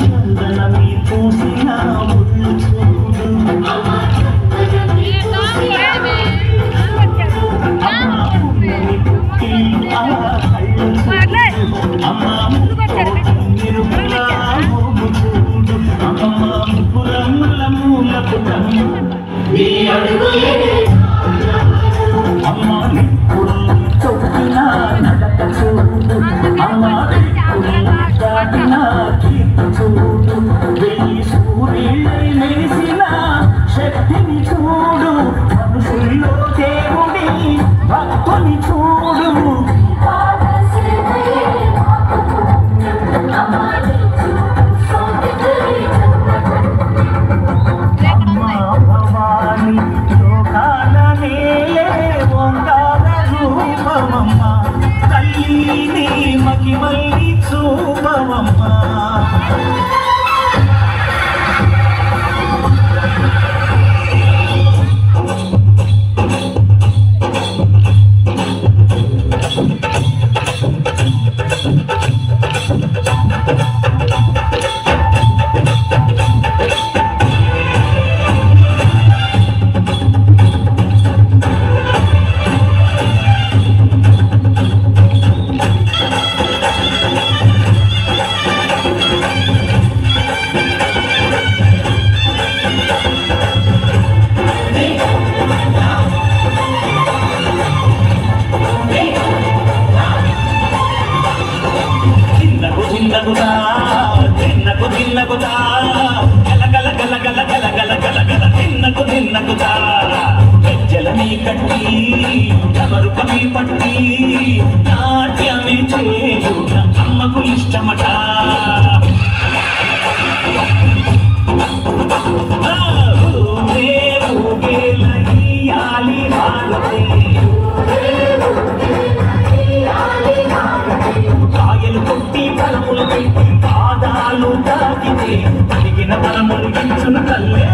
చందనమి పూసిన ఒళ్ళు చూడు అమ్మా పువ్వుని పుట్టి ఆ కళ్ళు అమ్మా నిరుపుల మోము చూడు అమ్మా పురముల మూలకు నీ అడుగులే అమ్మా నిప్పుడు తొక్కిన నడక చూడు అమ్మా దాటిన కీర్తి చూడు వెయ్యి సూర్యులై మెరిసిన శక్తిని చూడు మనుషుల్లో దేవుడి భక్తుని చూడు అమ్మా భవాని లోకాల నేలే ఓంకార రూపమమ్మ తల్లిని మహిమల్ని చూపమమ్మ జలనీ కట్టి ఎవరుకమి పట్టి నాట్యమే చేయుట అమ్మకు ఇష్టమట కాయలు కొట్టి బలములు పెట్టి పాదాలు తాకితే కలిగిన బలములు ఇచ్చును కల్లే